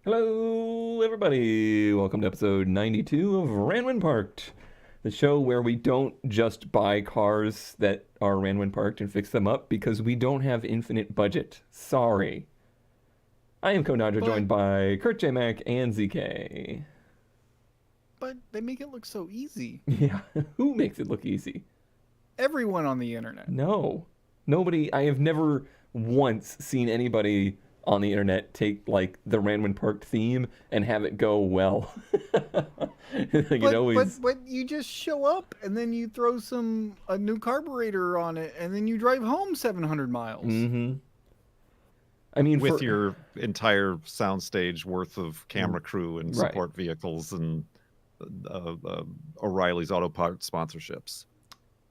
Hello, everybody. Welcome to episode 92 of Ranwin Parked, the show where we don't just buy cars that are Ranwin Parked and fix them up because we don't have infinite budget. Sorry. I am Konadra, joined by Kurt J. Mac and ZK. But they make it look so easy. Yeah, who makes it look easy? Everyone on the internet. No. Nobody, I have never once seen anybody on the internet take like the Ranwin Parked theme and have it go well. But you just show up and then you throw a new carburetor on it and then you drive home 700 miles. Mm-hmm. I mean, with your entire soundstage worth of camera crew and support vehicles and O'Reilly's Auto Parts sponsorships.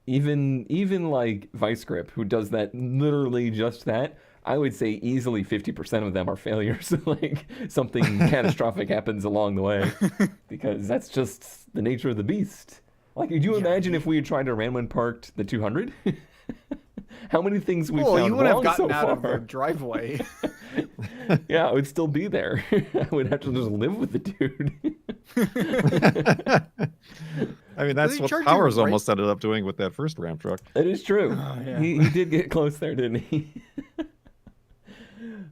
Even like Vice Grip, who does that literally just that, I would say easily 50% of them are failures. Like something catastrophic happens along the way, because that's just the nature of the beast. Like, could you imagine if we had tried to Ranwin Parked the 200? How many things we found you would wrong have gotten so out far? of the driveway. Yeah, I would still be there. I would have to just live with the dude. I mean, that's what Powers almost ended up doing with that first Ram truck. That is true. Oh, yeah. He did get close there, didn't he?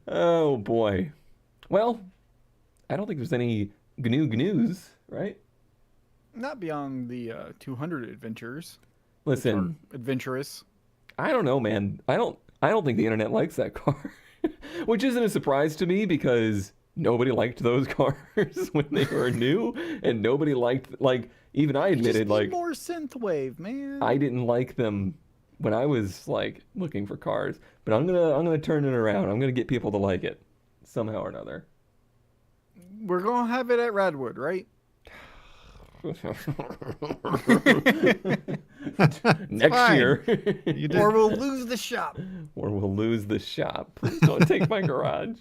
Oh, boy. Well, I don't think there's any GNU-GNUs, right? Not beyond the 200 adventures. Listen. Adventurous. I don't know, man. I don't think the internet likes that car. Which isn't a surprise to me, because nobody liked those cars when they were new, and nobody liked, like, even I admitted, like, more synthwave, man. I didn't like them when I was like looking for cars, but I'm gonna turn it around. I'm gonna get people to like it somehow or another. We're gonna have it at Radwood, right? Next year. Or we'll lose the shop. Please don't take my garage.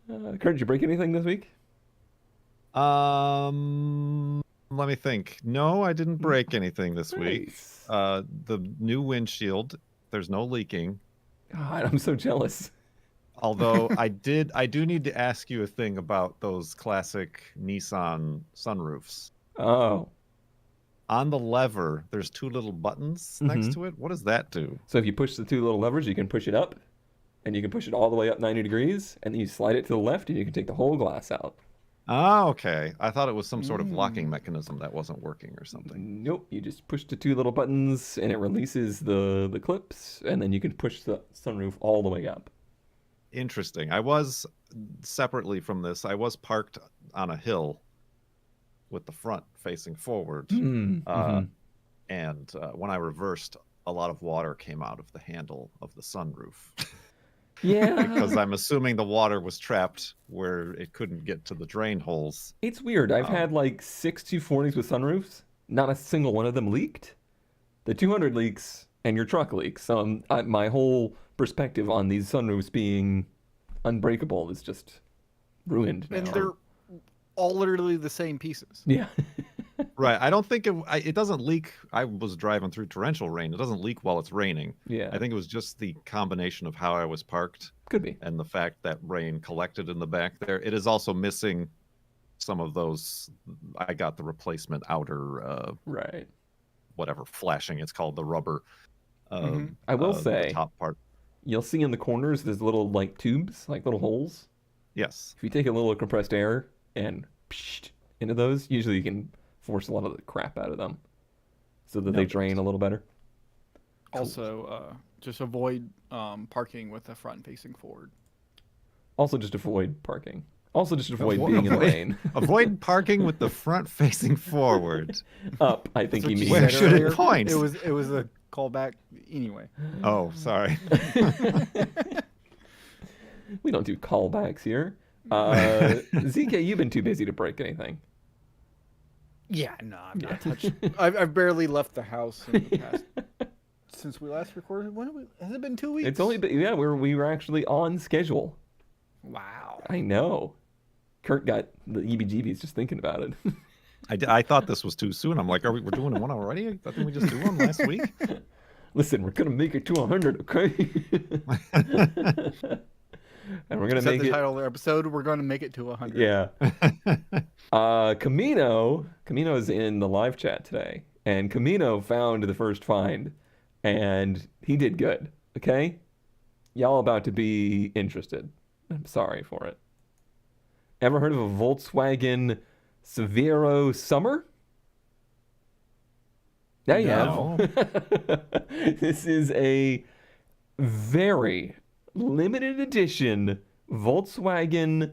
Kurt, did you break anything this week? Let me think. No, I didn't break anything this week. The new windshield, there's no leaking. God, I'm so jealous. Although I do need to ask you a thing about those classic Nissan sunroofs. Oh. On the lever, there's two little buttons next to it. What does that do? So if you push the two little levers, you can push it up, and you can push it all the way up 90 degrees, and then you slide it to the left, and you can take the whole glass out. Oh, okay. I thought it was some sort of locking mechanism that wasn't working or something. Nope. You just push the two little buttons, and it releases the clips, and then you can push the sunroof all the way up. Interesting. I was, separately from this, I was parked on a hill with the front facing forward. And when I reversed, a lot of water came out of the handle of the sunroof. Yeah. Because I'm assuming the water was trapped where it couldn't get to the drain holes. It's weird. I've had like 6 240s with sunroofs. Not a single one of them leaked. The 200 leaks, and your truck leaks. So my whole perspective on these sunroofs being unbreakable is just ruined now. And they're all literally the same pieces. Yeah. Right. I don't think it doesn't leak. I was driving through torrential rain. It doesn't leak while it's raining. Yeah. I think it was just the combination of how I was parked. Could be. And the fact that rain collected in the back there. It is also missing some of those. I got the replacement outer, right. whatever flashing it's called, the rubber. I will say, the top part. You'll see in the corners there's little like tubes, like little holes. Yes. If you take a little compressed air and into those, usually you can force a lot of the crap out of them so that they drain a little better. Also, just avoid parking with the front facing forward. Also, just avoid parking. Also, just avoid being in the lane. Avoid parking with the front facing forward. Up, I think you mean. Where should it point? It was a callback anyway. Oh, sorry. We don't do callbacks here. ZK, you've been too busy to break anything. Yeah, no, I'm not touching. I've barely left the house in the past since we last recorded. Has it been 2 weeks? It's only been, yeah, we were actually on schedule. Wow. I know. Kurt got the EBGBs just thinking about it. I thought this was too soon. I'm like, we're doing one already? Didn't we just do one last week? Listen, we're gonna make it to 100, okay? And we're gonna Is that make the it. title of the episode? We're going to make it to 100. Yeah. Camino's in the live chat today, and Camino found the first find, and he did good. Okay, y'all about to be interested. I'm sorry for it. Ever heard of a Volkswagen Saveiro Summer? Yeah, you No. have. This is a very limited edition Volkswagen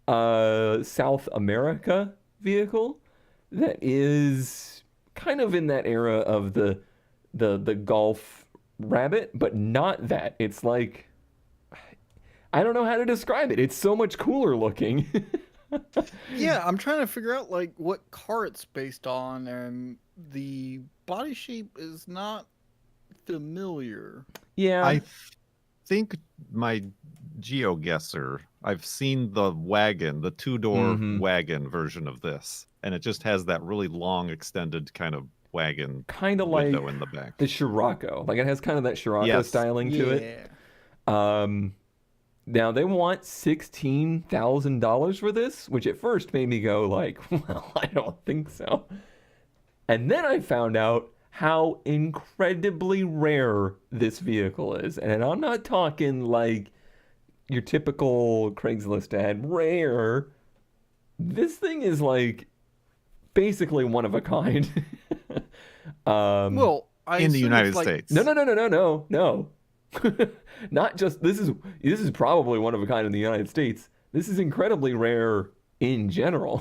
South America vehicle that is kind of in that era of the Golf Rabbit, but not that. It's like, I don't know how to describe it. It's so much cooler looking. Yeah, I'm trying to figure out like what car it's based on, and the body shape is not familiar. Yeah. I think my GeoGuessr, I've seen the wagon, the two-door wagon version of this, and it just has that really long, extended kind of wagon Kind of like window in the back. the Scirocco. Like it has kind of that Scirocco Yes. styling to it. Now they want $16,000 for this, which at first made me go like, well, I don't think so. And then I found out how incredibly rare this vehicle is. And I'm not talking like your typical Craigslist ad rare. This thing is like basically one of a kind. Well, I In the assume United it's like, States. No. Not just this is probably one of a kind in the United States. This is incredibly rare in general.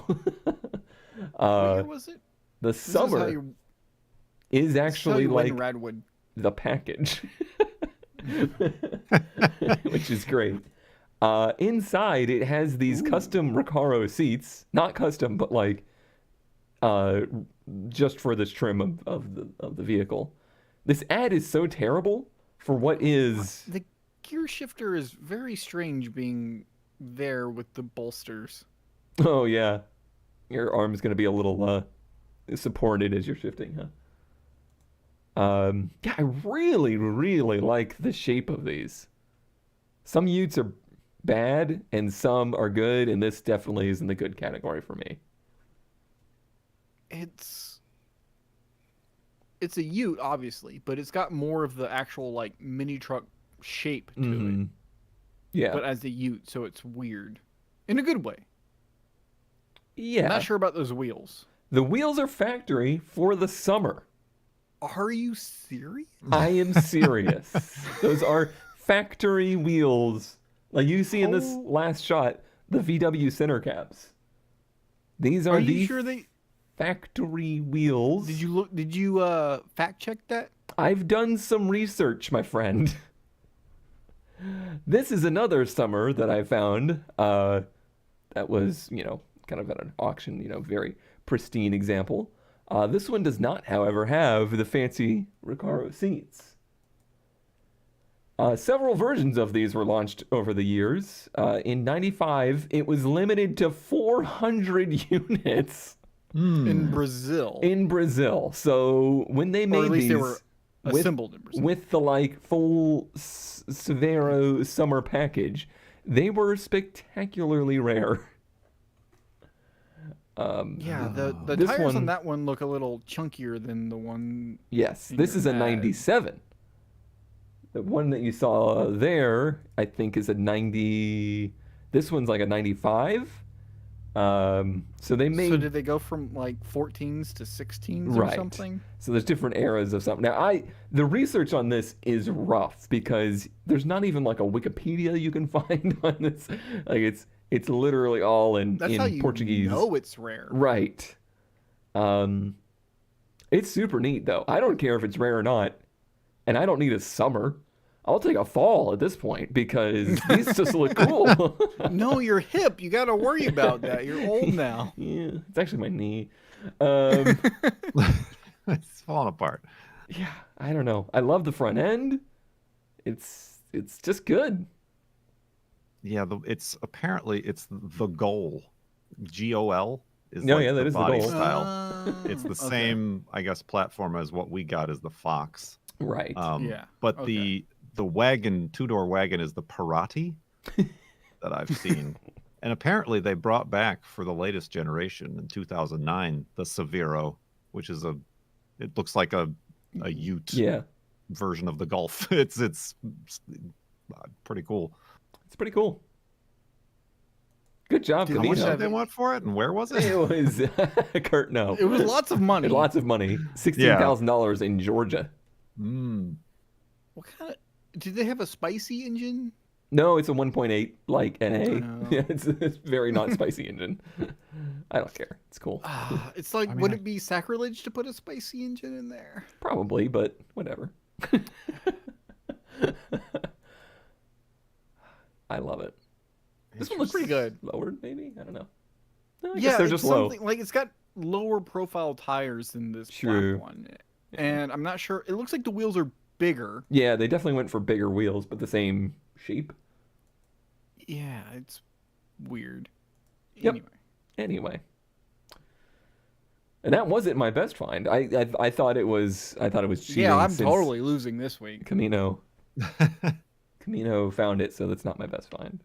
Where was it? The This is how Summer you- is this is how actually you win like Radwood. the package, which is great. Inside, it has these custom Recaro seats, not custom, but like just for this trim of the vehicle. This ad is so terrible for what is. The gear shifter is very strange being there with the bolsters. Oh yeah, your arm's gonna be a little supported as you're shifting, huh? Yeah, I really, really like the shape of these. Some utes are bad and some are good, and this definitely is in the good category for me. It's a ute, obviously, but it's got more of the actual like mini truck shape to it. Yeah, But as a ute, so it's weird. In a good way. yeah. I'm not sure about those wheels. The wheels are factory for the Summer. Are you serious? I am serious. Those are factory wheels, like you see in this Oh. last shot. The VW center caps. These are Are you the sure they factory wheels. did you fact check that? I've done some research, my friend. This is another Summer that I found that was, kind of at an auction, very pristine example. This one does not, however, have the fancy Recaro seats. Several versions of these were launched over the years. In 95, it was limited to 400 units In Brazil. in Brazil. So when they or made at least these, they were assembled in Brazil. with the like full Saveiro Summer package, they were spectacularly rare. Yeah, the this tires one- on that one look a little chunkier than the one. Yes, in this your is a ad. 97. The one that you saw there, I think, is a 90. This one's like a 95. So they made. So did they go from like 14s to 16s or Right. something? So there's different eras of something. Now, the research on this is rough because there's not even like a Wikipedia you can find on this. Like it's literally all in That's how you Portuguese. know it's rare. Right. It's super neat though. I don't care if it's rare or not, and I don't need a Summer. I'll take a fall at this point because these just look cool. No, you're hip. You got to worry about that. You're old now. Yeah, it's actually my knee. It's falling apart. Yeah, I don't know. I love the front end. It's just good. Yeah, it's apparently the goal. GOL is No, like yeah, that the is the body goal. style. It's the Okay. same, I guess, platform as what we got as the Fox. Right. Yeah, But okay. the wagon, two-door wagon, is the Parati. that I've seen. And apparently they brought back for the latest generation in 2009 the Saveiro, which is it looks like a Ute version of the Golf. It's pretty cool. It's pretty cool. Good job, How much Camino. did they want for it, and where was it? It was Kurt. No, It was lots of money. lots of money. $16,000 in Georgia. What kind of? Did they have a spicy engine? No, it's a 1.8 like NA. Oh. Yeah, it's very not spicy engine. I don't care. It's cool. It's like, would it be sacrilege to put a spicy engine in there? Probably, but whatever. I love it. This one looks Pretty good. lowered, maybe? I don't know. No, I guess Yeah, they're it's just low. something like it's got lower profile tires than this True. black one, and I'm not sure. It looks like the wheels are bigger. Yeah, they definitely went for bigger wheels, but the same shape. Yeah, it's weird. Yep. Anyway. And that wasn't my best find. I thought it was cheating. Yeah, I'm since totally losing this week. Camino found it, so that's not my best find.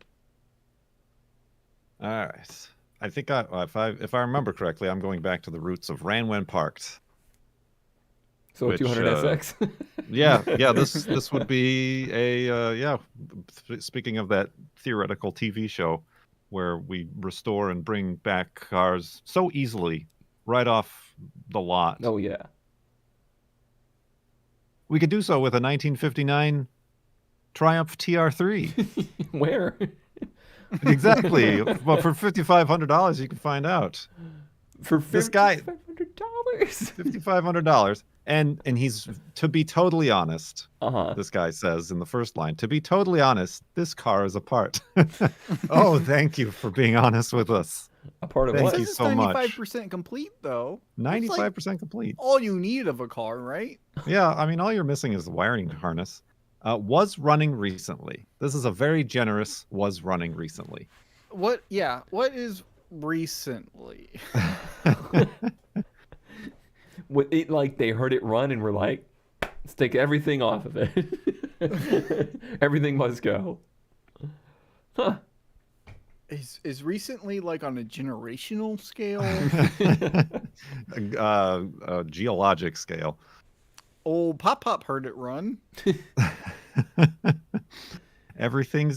All right. I think if I remember correctly, I'm going back to the roots of Ran When Parked. So Which, 200SX. Yeah. This would be a Speaking of that theoretical TV show where we restore and bring back cars so easily right off the lot. Oh yeah. We could do so with a 1959 Triumph TR3. Where? Exactly. Well, for $5,500, you can find out. For This guy- $500. $5,500. And he's, to be totally honest, Uh-huh. this guy says in the first line, to be totally honest, this car is a part. Oh, thank you for being honest with us. A part of Thank what? you It's so much. 95% complete though. It's like 95% complete. all you need of a car, right? Yeah, I mean, all you're missing is the wiring harness. Was running recently. This is a very generous was running recently. What? Yeah. What is recently? What it like they heard it run and were like, let's take everything off of it. Everything must go. Huh. Is recently like on a generational scale? A geologic scale. Old Pop heard it run. Everything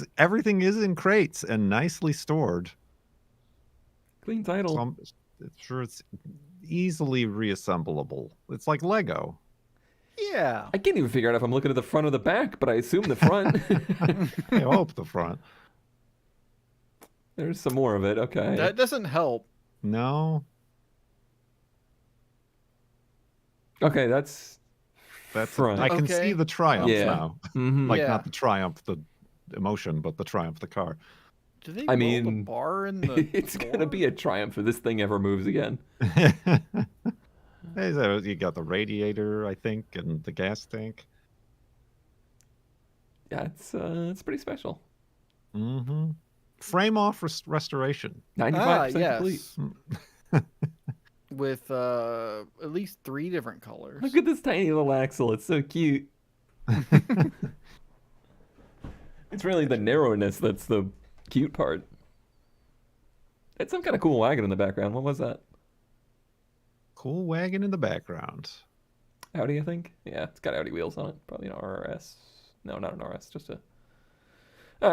is in crates and nicely stored. Clean title. So I'm sure it's easily reassemblable. It's like Lego. Yeah. I can't even figure out if I'm looking at the front or the back, but I assume the front. I hope the front. There's some more of it. Okay. That doesn't help. No, Okay, that's front. I can Okay. see the Triumph Yeah. now. Mhm. Like Yeah. not the Triumph, the emotion, but the Triumph, the car. Do they I roll the mean, bar in the it's gonna be a triumph if this thing ever moves again. Hey, so you got the radiator, I think, and the gas tank. Yeah, it's pretty special. Mm-hmm. Frame off restoration. 95% complete. yes. With at least 3 different colors. Look at this tiny little axle. It's so cute. It's really the narrowness that's the cute part. It's some kind of cool wagon in the background. What was that? Cool wagon in the background. Audi, I think. Yeah, it's got Audi wheels on it. Probably an RS. No, not an RS. Just a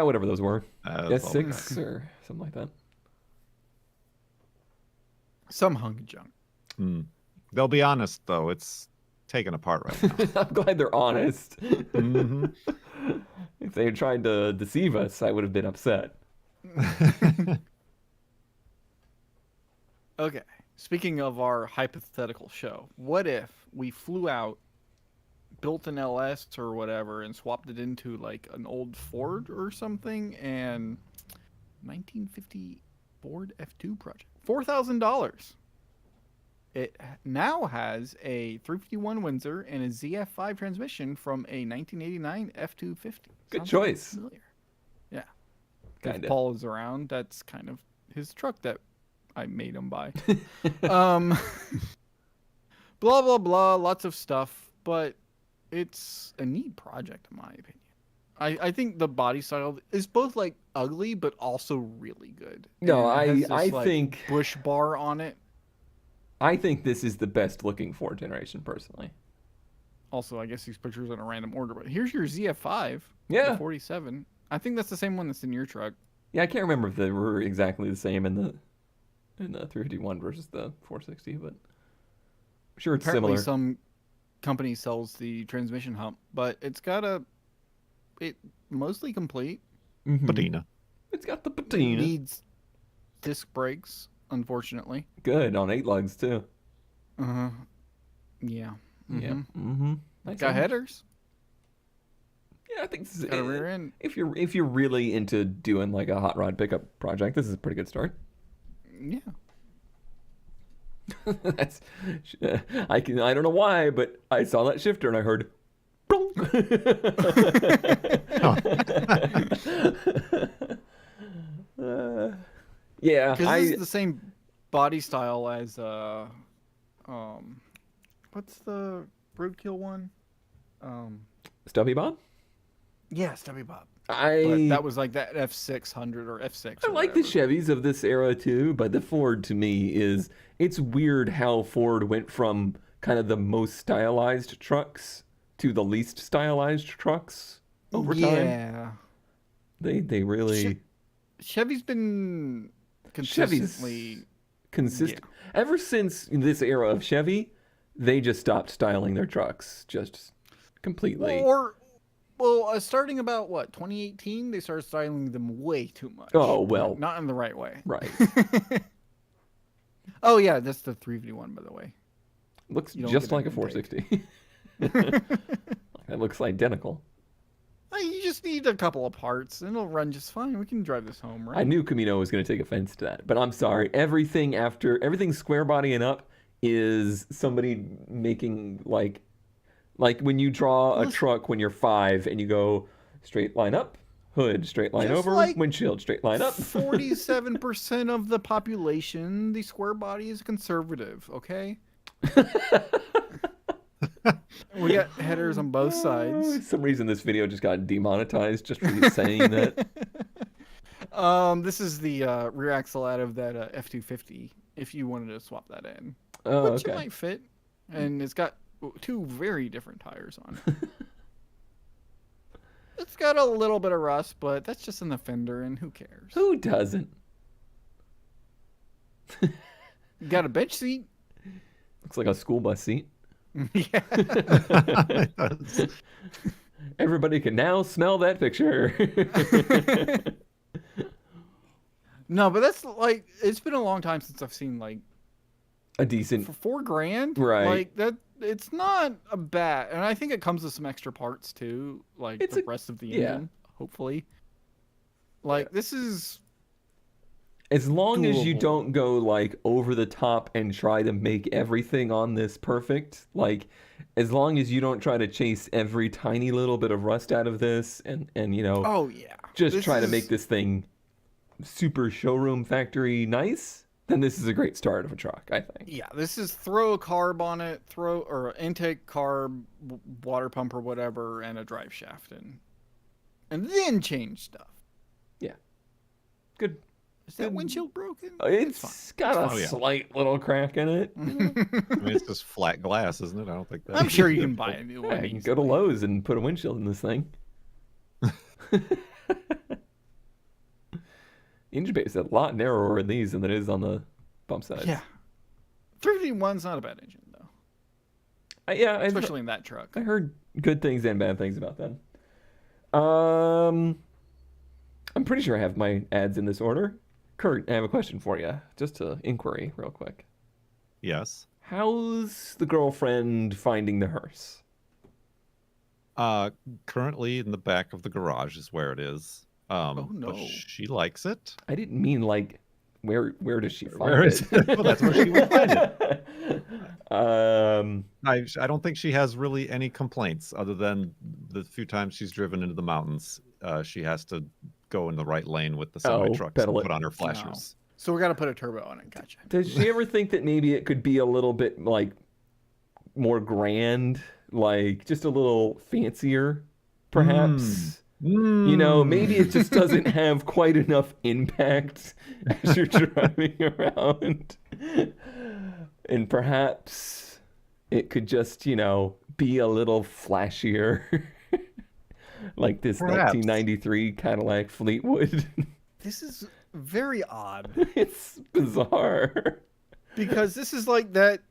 whatever those were. S6 or something like that. Some hunk of junk. They'll be honest, though. It's taken apart right now. I'm glad they're honest. Mm-hmm. If they had tried to deceive us, I would have been upset. Okay. Speaking of our hypothetical show, what if we flew out, built an LS or whatever, and swapped it into like an old Ford or something, and 1950 Ford F2 project, $4,000. It now has a 351 Windsor and a ZF5 transmission from a 1989 F250. Good Sounds choice. familiar. Yeah. Kinda. If Paul is around, that's kind of his truck that I made him buy. Blah, blah, blah, lots of stuff, but it's a neat project in my opinion. I think the body style is both like ugly, but also really good. No, And it has I this, like, think bush bar on it. I think this is the best looking Ford generation, personally. Also, I guess these pictures are in a random order, but here's your ZF5. Yeah. The 47. I think that's the same one that's in your truck. Yeah, I can't remember if they were exactly the same in the 351 versus the 460, but I'm sure it's Apparently, similar. some company sells the transmission hump, but it mostly complete. Mhm. Patina. It's got the It patina. needs disc brakes, unfortunately. Good on 8 lugs too. Uh-huh. Yeah. Yeah. Mhm. Mm-hmm. Nice Got image. headers. Yeah, I think this is Got a rear end. if you're really into doing like a hot rod pickup project, this is a pretty good start. Yeah. That's I don't know why, but I saw that shifter and I heard "Plonk." Yeah, Because this is the same body style as what's the roadkill one? Stubby Bob. Yeah, Stubby Bob. But I that was like that F600 or F6. I or like the whatever. Chevys of this era too, but the Ford to me it's weird how Ford went from kind of the most stylized trucks to the least stylized trucks over time. Yeah. They really Chevy's been Chevy's consistently. ever since this era of Chevy, they just stopped styling their trucks just completely. Starting about what 2018, they started styling them way too much. Oh, well. not in the right way. Right. Oh yeah, that's the 351, by the way. Looks You don't just get like a an intake. 460. That looks identical. You just need a couple of parts, and it'll run just fine. We can drive this home, right? I knew Camino was going to take offense to that, but I'm sorry. Everything square body and up is somebody making like when you draw a truck when you're 5 and you go straight line up, hood, straight line Just over, like windshield, straight line up. 47% of the population, the square body is conservative. Okay. We got headers on both For sides. some reason, this video just got demonetized just for you saying that. This is the rear axle out of that F250. If you wanted to swap that in, Oh, which it okay. might fit, and it's got 2 very different tires on it. It's got a little bit of rust, but that's just in the fender, and who cares? Who doesn't? Got a bench seat. Looks like a school bus seat. Yeah. Everybody can now smell that picture. No, but that's like it's been a long time since I've seen like A decent. for $4,000. Right. Like that, it's not a bad, and I think it comes with some extra parts too, like It's the a- rest of the yeah. engine. Hopefully, like this is As long as you doable. don't go like over the top and try to make everything on this perfect, like as long as you don't try to chase every tiny little bit of rust out of this and you know oh yeah, just This try to is- make this thing super showroom factory nice, then this is a great start of a truck, I think. Yeah, this is throw a carb on it, or intake carb, water pump or whatever, and a drive shaft, and then change stuff. Yeah. Good. Is that windshield broken? It's got a Oh, yeah. slight little crack in it. I mean, it's just flat glass, isn't it? I don't think that. I'm sure you can buy a new Yeah, one. you can go to easily. Lowe's and put a windshield in this thing. Engine bay is a lot narrower in these than it is on the bump sides. Yeah, 351's not a bad engine though, I especially in that truck. heard good things and bad things about them. I'm pretty sure I have my ads in this order. Kurt, I have a question for you. Just an inquiry, real quick. Yes. How's the girlfriend finding the hearse? Currently in the back of the garage is where it is. Oh, But no. she likes it. I didn't mean like where does she find Where it? is it? Well, that's where she would find it. I don't think she has really any complaints other than the few times she's driven into the mountains. She has to go in the right lane with the semi trucks and pedal it. put on her flashers. So we got to put a turbo on it. Gotcha. Does she ever think that maybe it could be a little bit like more grand, like just a little fancier, perhaps? You know, maybe it just doesn't have quite enough impact as you're driving around. And perhaps it could just, you know, be a little flashier. Like this Perhaps. 1993 Cadillac Fleetwood. This is very odd It's bizarre. because this is like that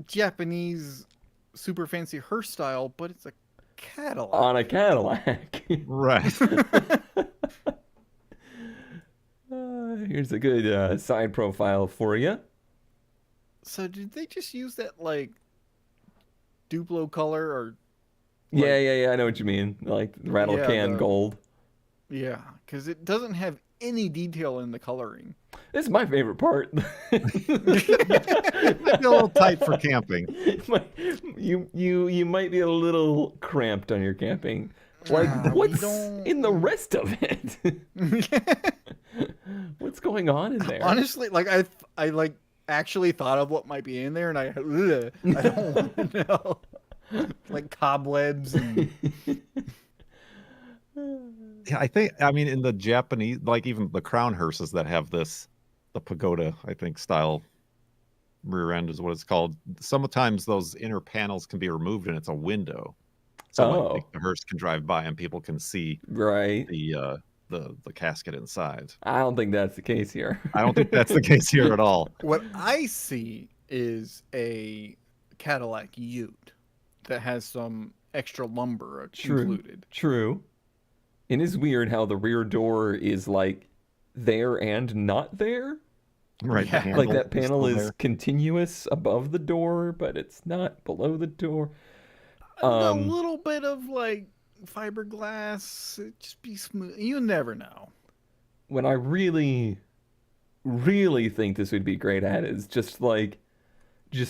Japanese super fancy hearse style, but it's a Cadillac. On a Cadillac. Right. Here's a good side profile for you. So did they just use that like Duplo color or Yeah, I know what you mean. Like rattle Yeah, can the- gold. yeah? Because it doesn't have any detail in the coloring. This is my favorite part. Might be a little tight for camping. You might be a little cramped on your camping. Like we what's don't- in the rest of it? What's going on in there? Honestly, like I like actually thought of what might be in there, and I don't want to know. Like cobwebs and Yeah, I mean, in the Japanese, like even the crown hearses that have this, the pagoda, I think, style rear end is what it's called. Sometimes those inner panels can be removed and it's a window. So like, the hearse can drive by and people can see Right. the casket inside. I don't think that's the case here. I don't think that's the case here at all. what I see is a Cadillac Ute that has some extra lumber included. True. It is weird how the rear door is like there and not there. Right. the Yeah. handle Like that panel still is there. continuous above the door, but it's not below the door. A little bit of like fiberglass, it just be smooth. You never know. When I really think this would be great at is just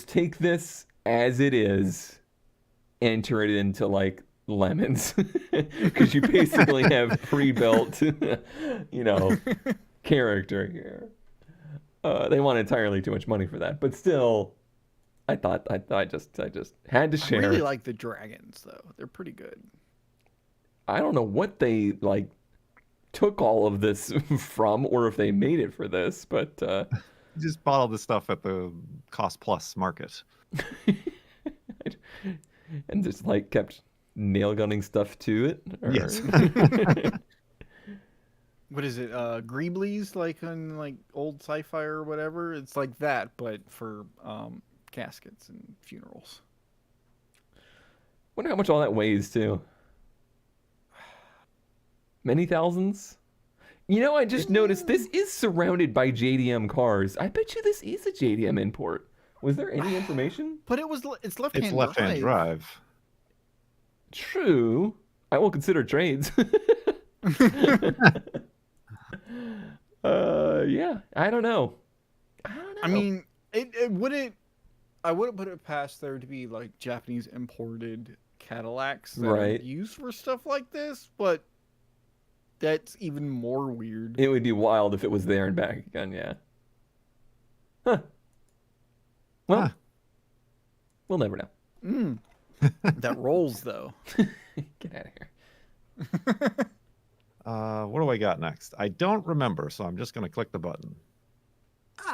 take this as it is, enter it into like lemons, because you basically have pre-built, you know, character here. They want entirely too much money for that, but still, I just had to I share. really like the dragons though; they're pretty good. I don't know what they like took all of this from, or if they made it for this, but Just bought all this stuff at the cost plus market. and just like kept nail gunning stuff to it. Or... Yes. What is it? Greeblies, like on like old sci-fi or whatever. It's like that, but for caskets and funerals. Wonder how much all that weighs too. Many thousands. You know, I just noticed this is surrounded by JDM cars. I bet you this is a JDM import. Was there any information? But it's left-hand It's left-hand drive. True. I will consider trades. Yeah, I don't know. I mean, it wouldn't. I wouldn't put it past there to be like Japanese imported Cadillacs that are Right. used for stuff like this, but that's even more weird. It would be wild if it was there and back again, yeah. Huh. Well, Huh. we'll never know. That rolls though. Get out of here. What do I got next? I don't remember, so I'm just going to click the button.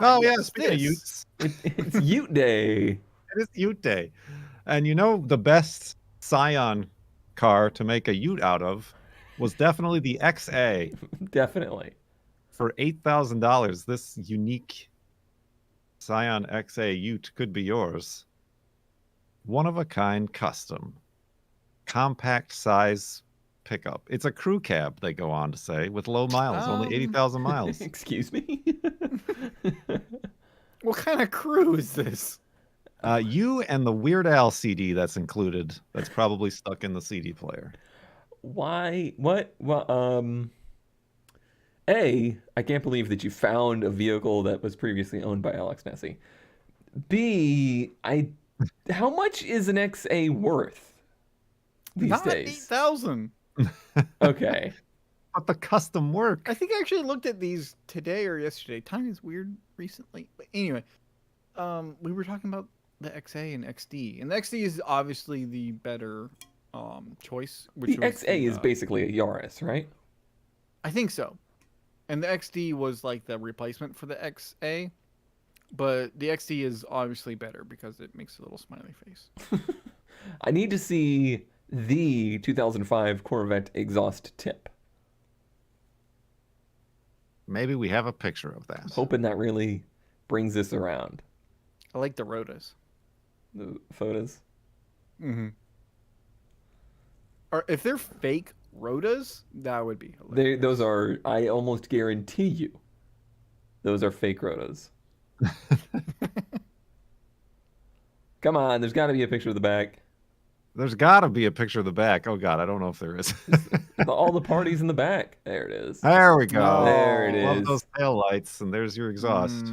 Ah, yeah, yes, speaking of this. Utes, It's Ute Day. it is Ute Day. And you know, the best Scion car to make a Ute out of was definitely the XA. Definitely. For $8,000, this unique Scion XA Ute could be yours. One of a kind custom. Compact size pickup. It's a crew cab, they go on to say, with low miles, only 80,000 miles. Excuse me? What kind of crew is this? You and the Weird Al CD that's included, that's probably stuck in the CD player. Why? What? Well, A, I can't believe that you found a vehicle that was previously owned by Alex Nessie. B, how much is an XA worth these Not days? 8,000. Okay. But the custom work. I think I actually looked at these today or yesterday. Time is weird recently. But anyway, we were talking about the XA and XD. And the XD is obviously the better choice. Which The was XA is basically a Yaris, right? I think so. And the XD was like the replacement for the XA. But the XD is obviously better because it makes a little smiley face. I need to see the 2005 Corvette exhaust tip. Maybe we have a picture of that. Hoping that really brings this around. I like the rotas. The photos. Mm-hmm. Or if they're fake rotas, that would be hilarious. Those are, I almost guarantee you, those are fake rotos. Come on, there's got to be a picture of the back. There's got to be a picture of the back. Oh, God, I don't know if there is. All the parties in the back. There it is. There we go. There it Love is. those tail lights, and there's your exhaust.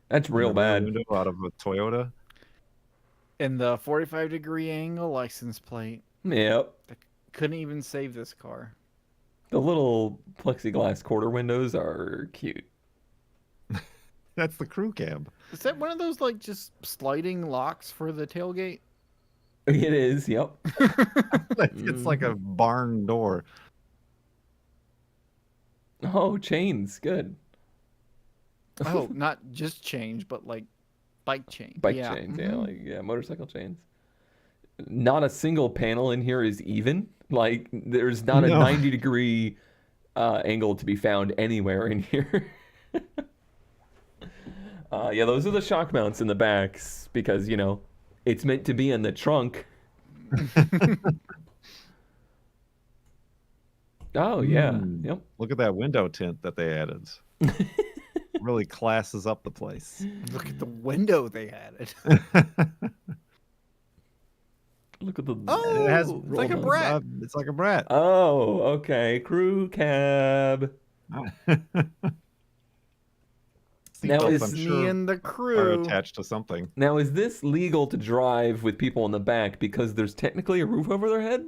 That's real bad. Window out of a Toyota. And the 45-degree angle license plate. Yep. Couldn't even save this car. The little plexiglass quarter windows are cute. That's the crew cab. Is that one of those like just sliding locks for the tailgate? It is, yep. It's like a barn door. Oh, chains, good. Oh, not just change, but like bike chain. Bike yeah. chains, yeah, motorcycle chains. Not a single panel in here is even. Like, there's not a 90-degree angle to be found anywhere in here. Yeah, those are the shock mounts in the backs because, you know, it's meant to be in the trunk. Oh, yeah. Yep. Look at that window tint that they added. Really classes up the place. Look at the window they added. Look at the... Oh, It has it's like a brat. It's like a brat. Oh, okay. Crew cab. Now Seatbelts, is I'm Me sure, and the are crew. attached to something. Now, is this legal to drive with people in the back because there's technically a roof over their head?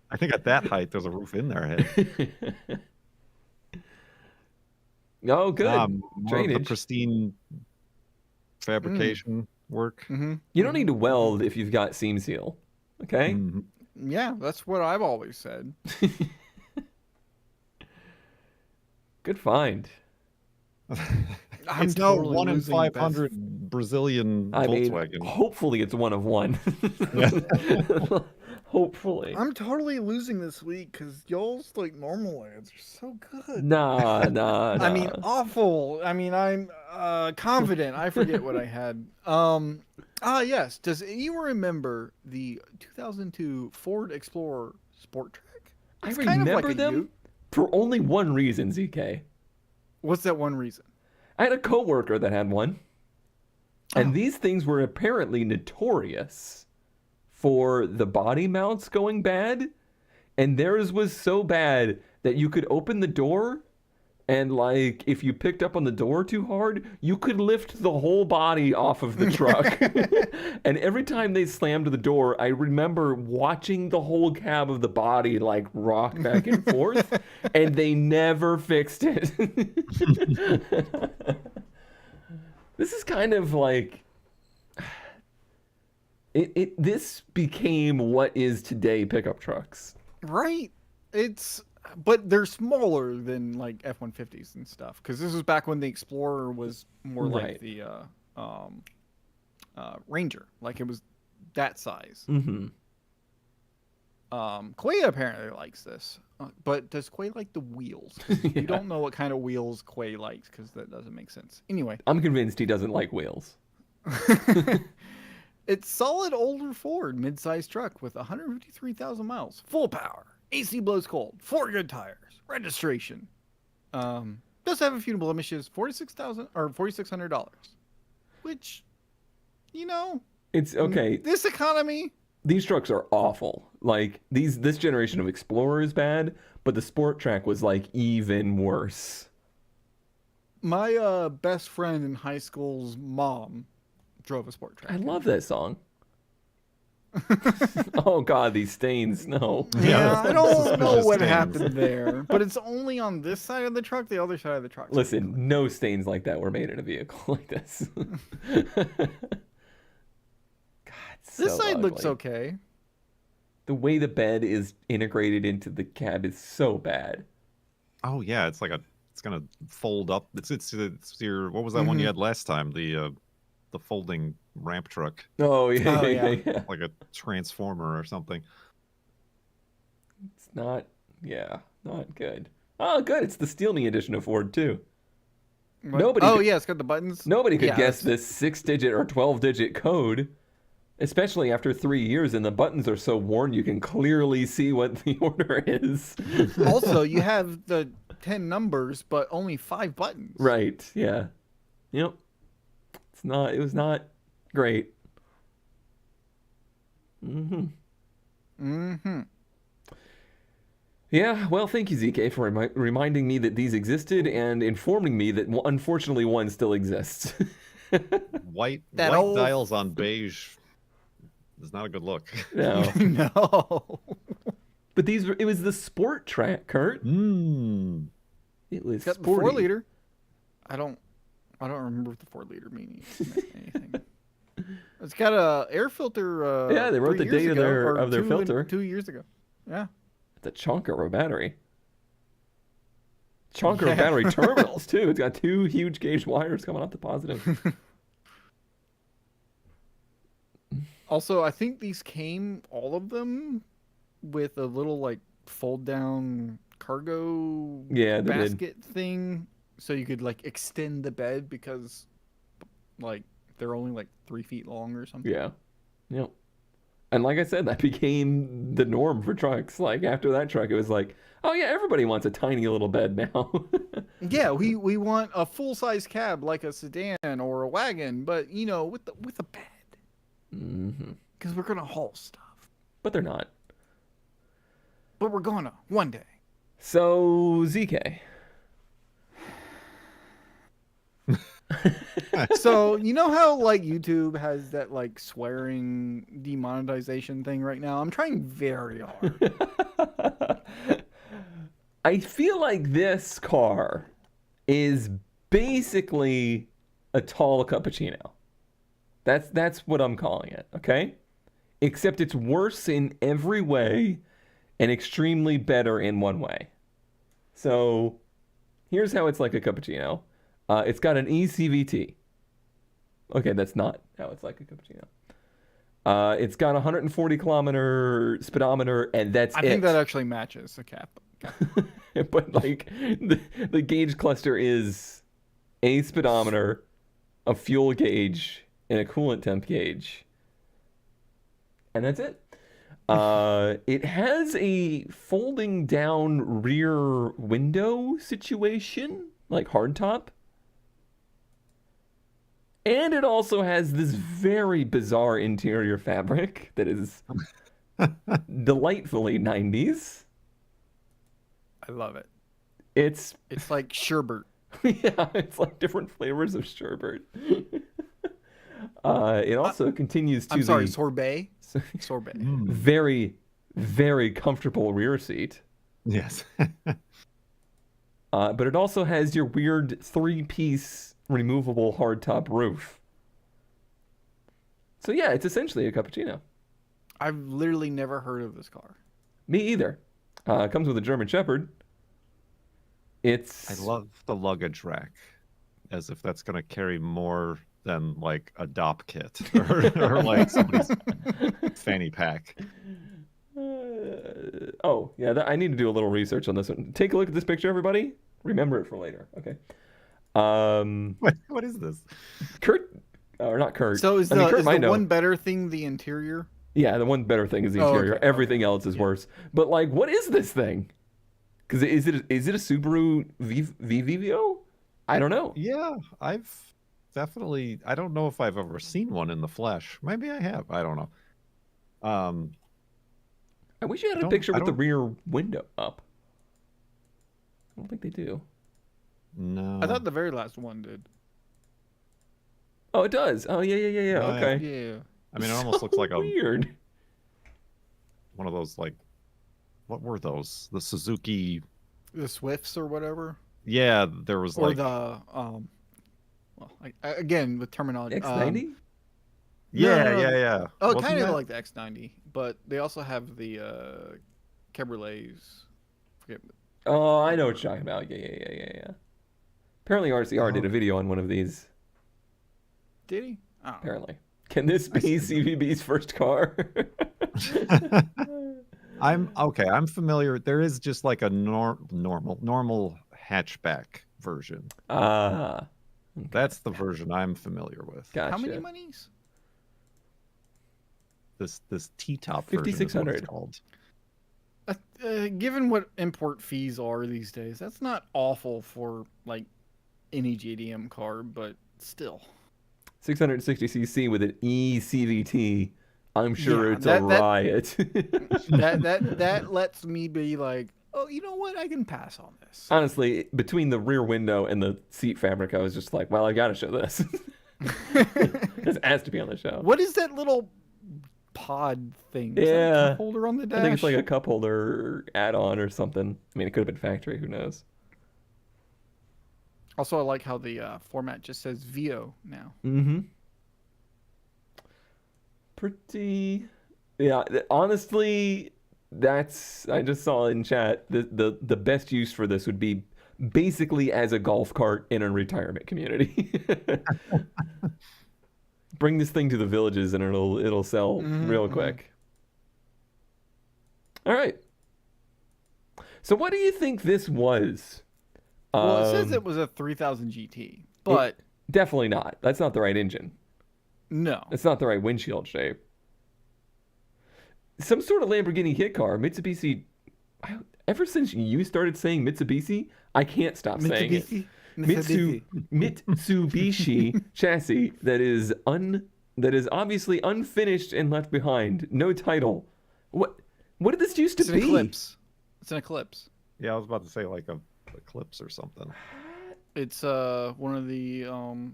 I think at that height, there's a roof in their head. Oh, good. More of the Drainage. pristine fabrication work. Mm-hmm. You don't need to weld if you've got seam seal. Okay? Mhm. Yeah, that's what I've always said. Good find. It's no totally 1 in losing 500 Brazilian I mean, Volkswagen. hopefully it's one of one. Hopefully. I'm totally losing this week because y'all's like normal ads are so good. Nah. I mean, awful. I mean, I'm confident. I forget what I had. Yes. Does anyone remember the 2002 Ford Explorer Sport Trac? I It's remember kind of like a them Ute. for only one reason, ZK. What's that one reason? I had a coworker that had one. And these things were apparently notorious for the body mounts going bad. And theirs was so bad that you could open the door and, like, if you picked up on the door too hard, you could lift the whole body off of the truck. And every time they slammed the door, I remember watching the whole cab of the body, like, rock back and forth. And they never fixed it. This is kind of like... This became what is today pickup trucks. Right. But they're smaller than like F-150s and stuff. Because this was back when the Explorer was more like Right. the Ranger. Like it was that size. Mm-hmm. Quay apparently likes this. But does Quay like the wheels? 'Cause Yeah. You don't know what kind of wheels Quay likes because that doesn't make sense. Anyway. I'm convinced he doesn't like wheels. It's solid older Ford mid-sized truck with 153,000 miles, full power, AC blows cold, 4 good tires, registration. Does have a few blemishes, $4,600, which, you know, It's okay. this economy. These trucks are awful. Like this generation of Explorer is bad, but the Sport Trac was like even worse. My best friend in high school's mom drove a Sport Trac. I love that song. Oh God, these stains. No. Yeah, I don't know Suspicious what stains. happened there, but it's only on this side of the truck. The other side of the truck. Listen, no stains like that were made in a vehicle like this. This So side looks ugly. okay. The way the bed is integrated into the cab is so bad. Oh yeah, it's gonna fold up. It's your what was that one you had last time? The folding ramp truck, Oh yeah, Oh, yeah, yeah. yeah. like a transformer or something. It's not. Yeah, not good. Oh, good. It's the Steal Me edition of Ford too. What? Nobody Oh could- yeah, it's got the buttons. Nobody could Yeah, guess that's- this 6-digit or 12-digit code, especially after 3 years, and the buttons are so worn you can clearly see what the order is. Also, you have the 10 numbers, but only 5 buttons. Right. Yeah. Yep. It's not. It was not great. Yeah. Well, thank you, ZK, for reminding me that these existed and informing me that unfortunately one still exists. White That white old- dials on beige is not a good look. No. No. But it was the sport track, Kurt. Mm. It was It's got the sporty. 4-liter. I don't remember what the 4-liter meant anything. It's got a air filter. Yeah, they wrote 3 the years date of ago, their- or of their 2 filter. 2 years ago. Yeah. It's a chonker of a battery. Chonker of Yeah. battery terminals too. It's got 2 huge gauge wires coming off the positive. Also, I think these came, all of them, with a little like fold down cargo Yeah, they did. basket thing, so you could like extend the bed because like they're only like 3 feet long or something. Yeah. Yep. And like I said, that became the norm for trucks. Like after that truck, it was like, oh yeah, everybody wants a tiny little bed now. Yeah, we want a full size cab like a sedan or a wagon, but you know, with a bed, because we're gonna haul stuff. But they're not. But we're gonna one day. So ZK. So you know how like YouTube has that like swearing demonetization thing right now? I'm trying very hard. I feel like this car is basically a tall cappuccino. That's what I'm calling it, okay? Except it's worse in every way and extremely better in one way. So here's how it's like a cappuccino. It's got an ECVT. Okay, that's not how it's like a cappuccino. It's got a 140 kilometer speedometer, and that's I it. think that actually matches the cap. But like the gauge cluster is a speedometer, a fuel gauge, and a coolant temp gauge, and that's it. It has a folding down rear window situation, like hardtop. And it also has this very bizarre interior fabric that is delightfully 90s. I love it. It's It's like sherbet. yeah, it's like different flavors of sherbet. It also continues to I'm sorry, the sorbet. Sorbet. very, very comfortable rear seat. Yes. But it also has your weird 3-piece removable hardtop roof. So yeah, it's essentially a cappuccino. I've literally never heard of this car. Me either. It comes with a German Shepherd. It's I love the luggage rack, as if that's going to carry more than like a DOP kit or like somebody's fanny pack. Oh yeah, I need to do a little research on this one. Take a look at this picture, everybody. Remember it for later. Okay. What is this? Kurt, or not Kurt. So is I mean, the, Kurt is might the know. one better thing the interior? Yeah, the one better thing is the Oh, interior. okay, Everything else is worse. But like, what is this thing? Because is it a Subaru Vivio? I don't know. Yeah, I've definitely. I don't know if I've ever seen one in the flesh. Maybe I have. I don't know. I wish you had a don't- picture I with the don't- rear window up. I don't think they do. No. I thought the very last one did. Oh, it does. Oh yeah. Oh, yeah. Okay. Yeah. I mean, it almost looks like a weird. one of those like. What were those? The Suzuki. The Swifts or whatever. Yeah, there was Or like. the well, again with terminology. X90. Yeah. Oh, Wasn't kind of that- like the X90, but they also have the cabriolets. Forget. Oh, I know what you're talking about. Yeah. Apparently RCR did a video on one of these. Did he? Oh. Apparently. Can this be CVB's first car? I'm familiar. There is just like a normal hatchback version. Ah. Okay. That's the version I'm familiar with. Gotcha. How many monies? This T-top version is what it's 5600. called. Given what import fees are these days, that's not awful for like any JDM car, but still. 660cc with an eCVT. I'm sure Yeah, it's a riot. that lets me be like, oh, you know what? I can pass on this. Honestly, between the rear window and the seat fabric, I was just like, well, I gotta show this. This has to be on the show. What is that little pod thing? Is that a Yeah. cup holder on the dash? I think it's like a cup holder add-on or something. I mean, it could have been factory. Who knows? Also, I like how the format just says VO now. Mm-hmm. Pretty. Yeah. Honestly, I just saw in chat the best use for this would be basically as a golf cart in a retirement community. Bring this thing to the villages and it'll sell real quick. All right. So what do you think this was? Well, it says it was a 3000 GT, but Definitely not. That's not the right engine. no. It's not the right windshield shape. Some sort of Lamborghini hit car. Mitsubishi. Ever since you started saying Mitsubishi, I can't stop saying it. Mitsubishi chassis that is obviously unfinished and left behind. No title. What did this used to It's be? an Eclipse. It's an Eclipse. Yeah, I was about to say like a Eclipse or something. It's one of the convertible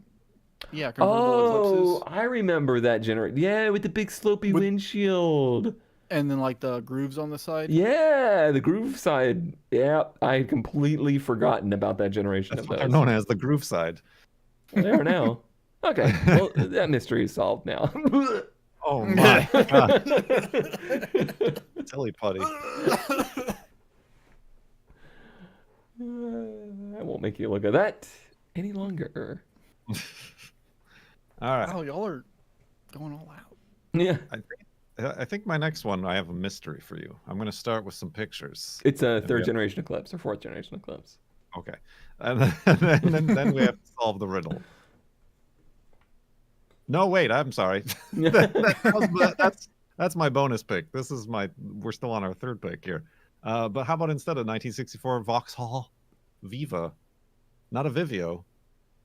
Oh, Eclipses, I remember that generation. Yeah, with the big slopey windshield. and then like the grooves on the side. Yeah, the groove side. Yeah, I had completely forgotten about that generation That's of what those. they're known as, the groove side. Well, they are now. Okay, well, that mystery is solved now. Oh my god. Silly putty. I won't make you look at that any longer. All right. Oh, y'all are going all out. Yeah, I think my next one, I have a mystery for you. I'm going to start with some pictures. it's a we third have- generation Eclipse or fourth generation Eclipse. Okay. And then we have to solve the riddle. No, wait, I'm sorry. That's my bonus pick. We're still on our third pick here. But how about instead of 1964 Vauxhall Viva, not a Vivio,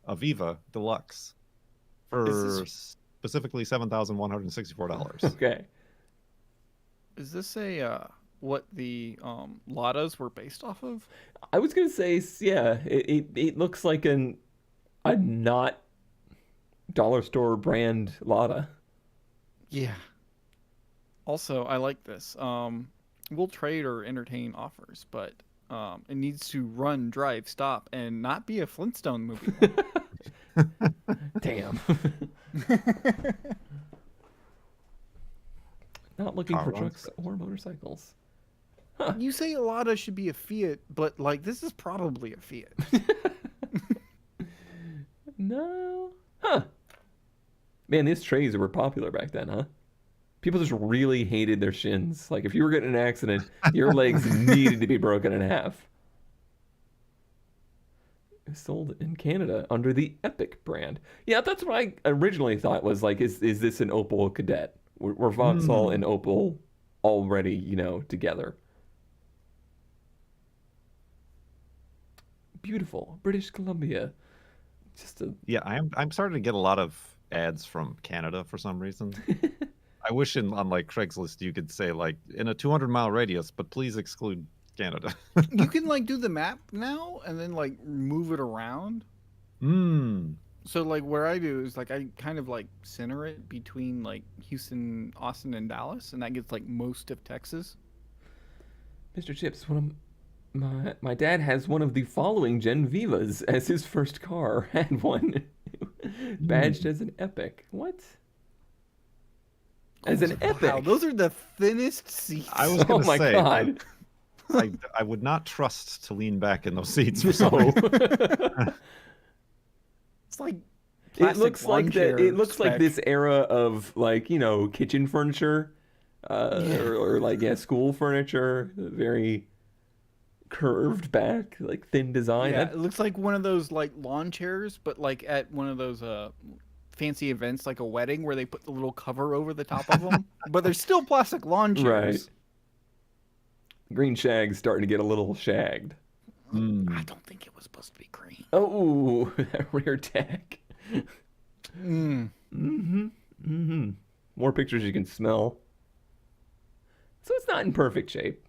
a Viva Deluxe for specifically $7,164. Okay. Is this a what the Ladas were based off of? I was gonna say, yeah, it looks like a not dollar store brand Lada. Yeah. Also, I like this. We'll trade or entertain offers, but it needs to run, drive, stop, and not be a Flintstone movie. Damn. Not looking for trucks or motorcycles. You say a Lada should be a Fiat, but like this is probably a Fiat. No. Huh. Man, these trays were popular back then, huh? People just really hated their shins. Like, if you were getting in an accident, your legs needed to be broken in half. Sold in Canada under the Epic brand. Yeah, that's what I originally thought was like, is this an Opel Kadett? Were Vauxhall and Opel already, together? Beautiful. British Columbia. Yeah, I'm starting to get a lot of ads from Canada for some reason. I wish on like Craigslist you could say like in a 200-mile radius, but please exclude Canada. You can like do the map now and then like move it around. So like where I do is like I kind of like center it between like Houston, Austin, and Dallas, and that gets like most of Texas. Mr. Chips, my dad has one of the following Gen Vivas as his first car. Had one badged as an Epic. What? as an epic. Wow, those are the thinnest seats. I was Oh going to my say, god. I would not trust to lean back in those seats for some reason. It's like It looks like that. It looks like spec. this era of like kitchen furniture, or like school furniture. Very curved back, like thin design. Yeah, it looks like one of those like lawn chairs, but like at one of those fancy events, like a wedding, where they put the little cover over the top of them, but they're still plastic lawn chairs. Right. Green shag's starting to get a little shagged. I don't think it was supposed to be green. Oh, that rear deck. Mm. More pictures you can smell. So it's not in perfect shape,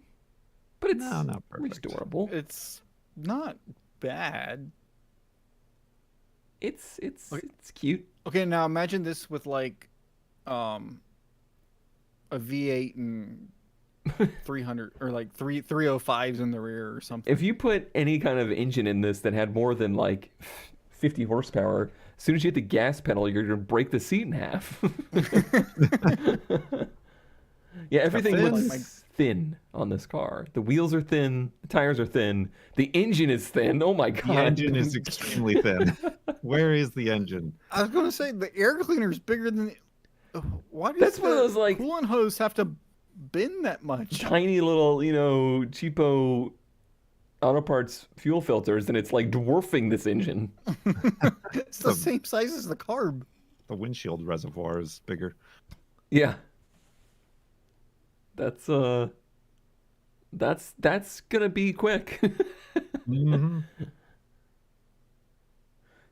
but it's not perfect. restorable. It's not bad. It's cute. Okay, now imagine this with like a V8 and 300 or like 305s in the rear or something. If you put any kind of engine in this that had more than like 50 horsepower, as soon as you hit the gas pedal, you're gonna break the seat in half. Yeah, everything looks thin on this car. The wheels are thin, the tires are thin, the engine is thin. Oh my god. The engine is extremely thin. Where is the engine? I was gonna say the air cleaner is bigger than. Why does That's one of those, like, coolant hose have to bend that much? tiny little, cheapo auto parts fuel filters, and it's like dwarfing this engine. It's the same size as the carb. The windshield reservoir is bigger. Yeah. That's gonna be quick. Mhm.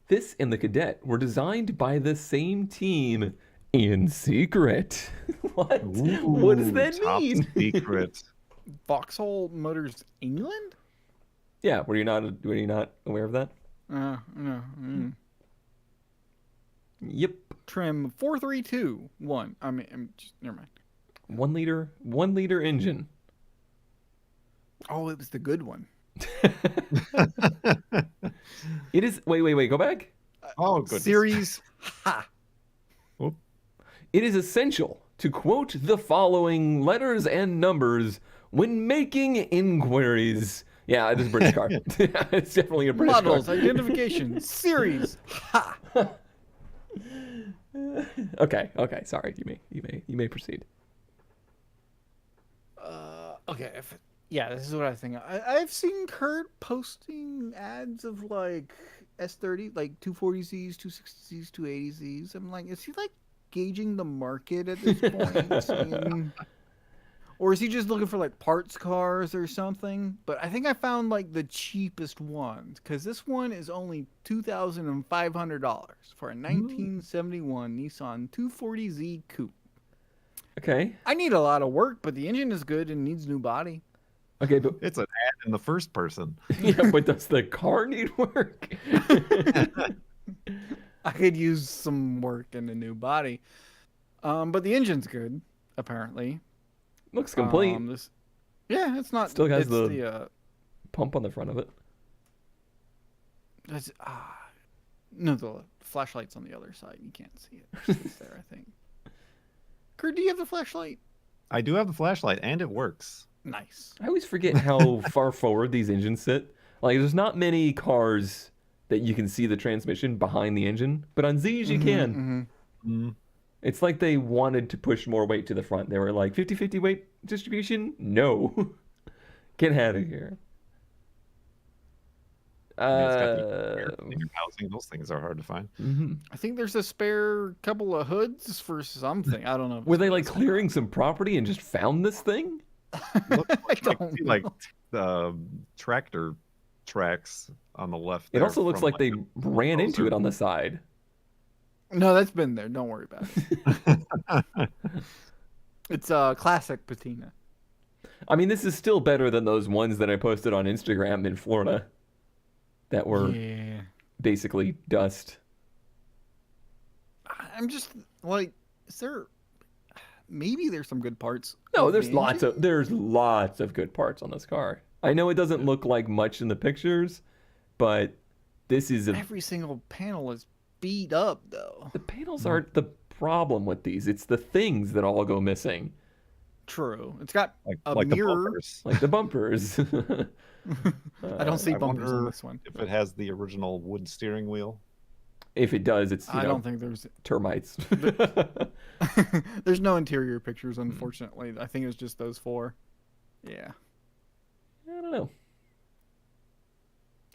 This and the Cadet were designed by the same team in secret. What? What does that Top mean? secret. Vauxhall Motors England? Yeah, were you not aware of that? No. Yep. Trim 4321. Never mind. 1 liter engine. Oh, it was the good one. It is. Wait. Go back. Oh, goodness. Series Ha. It is essential to quote the following letters and numbers when making inquiries. Yeah, it is a British car. It's definitely a British Models, car. identification, series Ha. Okay. Sorry. You may proceed. Okay. This is what I think. I've seen Kurt posting ads of like S30, like 240Zs, 260Zs, 280Zs. I'm like, is he like gauging the market at this point? Or is he just looking for like parts cars or something? But I think I found like the cheapest ones, because this one is only $2,500 for a 1971 Nissan 240Z Coupe. Okay. I need a lot of work, but the engine is good and needs new body. Okay, but It's an ad in the first person. yeah, but does the car need work? I could use some work in a new body. But the engine's good, apparently. Looks complete. It's not. Still has it's the pump on the front of it. No, the flashlight's on the other side. You can't see it. It's there, I think. Kurt, do you have the flashlight? I do have the flashlight, and it works. Nice. I always forget how far forward these engines sit. Like, there's not many cars that you can see the transmission behind the engine, but on Z's you can. Mm. It's like they wanted to push more weight to the front. They were like, 50-50 weight distribution? No. Get out of here. It's got the air cleaner housing. Those things are hard to find. I think there's a spare couple of hoods for something. I don't know. Were they like clearing some property and just found this thing? Like tractor tracks on the left. It also looks from, like they ran into it on the side. No, that's been there. Don't worry about it. It's a classic patina. I mean, this is still better than those ones that I posted on Instagram in Florida that were basically dust. I'm just like, is there? Maybe there's some good parts. No, there's lots of good parts on this car. I know it doesn't look like much in the pictures, but this is every single panel is beat up though. The panels aren't the problem with these. It's the things that all go missing, True. It's got a like the mirror. bumpers. like the bumpers. I don't see I bumpers on wonder this one. if it has the original wood steering wheel. If it does, it's I don't think there's termites. there's no interior pictures, unfortunately. I think it was just those 4. Yeah. I don't know.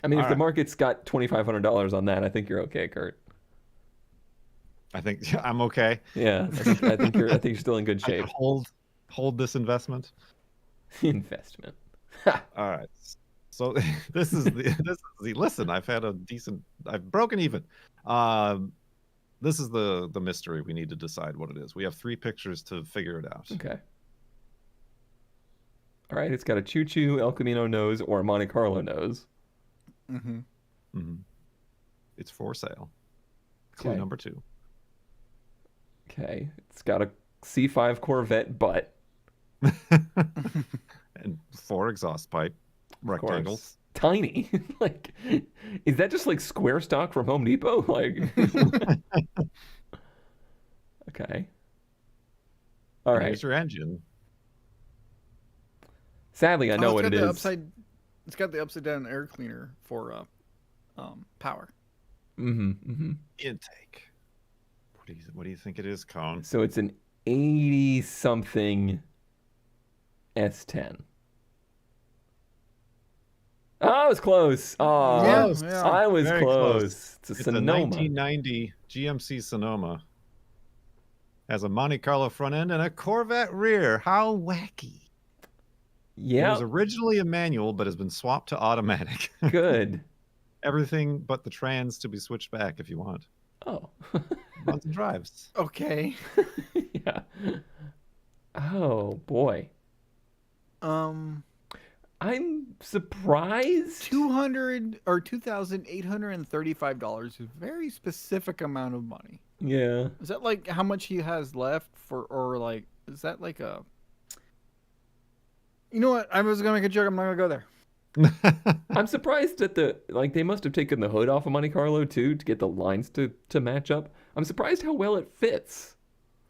I mean, if All the right. market's got $2,500 on that, I think you're okay, Kurt. I think I'm okay. Yeah, I think you're still in good I shape. could hold this investment. Investment. All right. So this is the listen. I've broken even. This is the mystery. We need to decide what it is. We have 3 pictures to figure it out. Okay. All right, it's got a choo-choo, El Camino nose, or a Monte Carlo nose. Mm-hmm. Mm-hmm. It's for sale. Clue Okay. number 2. Okay, it's got a C5 Corvette butt. And 4 exhaust pipe Of rectangles. course. Tiny. Like, is that just like square stock from Home Depot? Like, okay. All And right. here's your engine. Sadly, I know what it is. It's got the upside down air cleaner for power. Mm-hmm. Mm-hmm. Intake. What do you think it is, Cone? So it's an 80-something S10. Oh, I was close. Oh, Yeah. I was Very close. close. It's a It's Sonoma. a 1990 GMC Sonoma. Has a Monte Carlo front end and a Corvette rear. How wacky. It Yeah, was originally a manual, but has been swapped to automatic. good. Everything but the trans to be switched back if you want. Oh, Runs and drives. Okay. yeah. Oh, boy. I'm surprised. $2,835 is a very specific amount of money. Yeah. Is that like how much he has left for, or like, is that like a? You know what? I was gonna make a joke. I'm not gonna go there. I'm surprised that they must have taken the hood off of Monte Carlo too to get the lines to match up. I'm surprised how well it fits.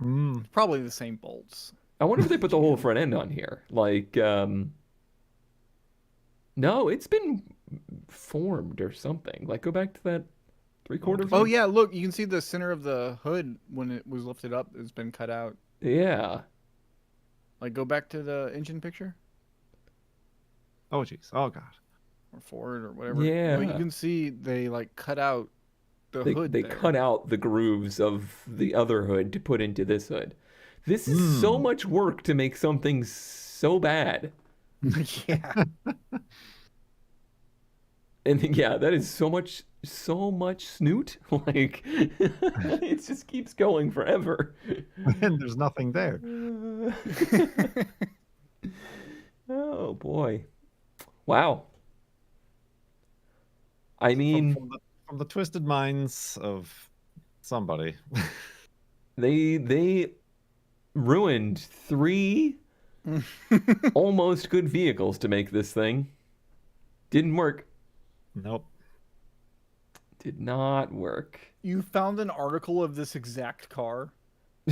Mm. Probably the same bolts. I wonder if they put the whole front end on here. Like, no, it's been formed or something. Like, go back to that 3/4 Oh yeah, look, you can see the center of the hood when it was lifted up has been cut out. Yeah. Like, go back to the engine picture Oh, jeez. Oh, God. or forward or whatever. Yeah. But you can see they like cut out the hood. They there. cut out the grooves of the other hood to put into this hood. This is so much work to make something so bad. Yeah. And yeah, that is so much snoot. Like, it just keeps going forever. And there's nothing there. Oh boy. Wow. I mean, From the twisted minds of somebody. they ruined 3 almost good vehicles to make this thing. Didn't work. Nope. Did not work. You found an article of this exact car.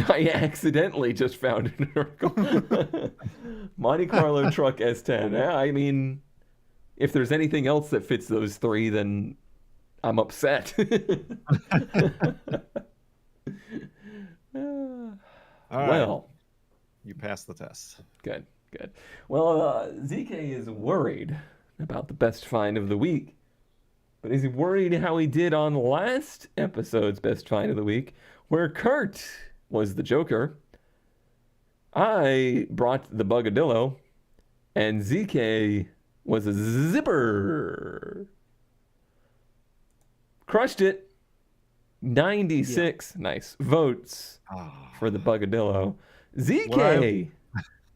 I accidentally just found an article. Monte Carlo truck S10. Yeah, I mean, if there's anything else that fits those 3, then I'm upset. All right. Well, You passed the test. good. Well, ZK is worried about the best find of the week. But is he worried how he did on last episode's best find of the week, where Kurt was the Joker? I brought the Bugadillo, and ZK was a zipper. Crushed it. 96 nice votes for the Bugadillo. ZK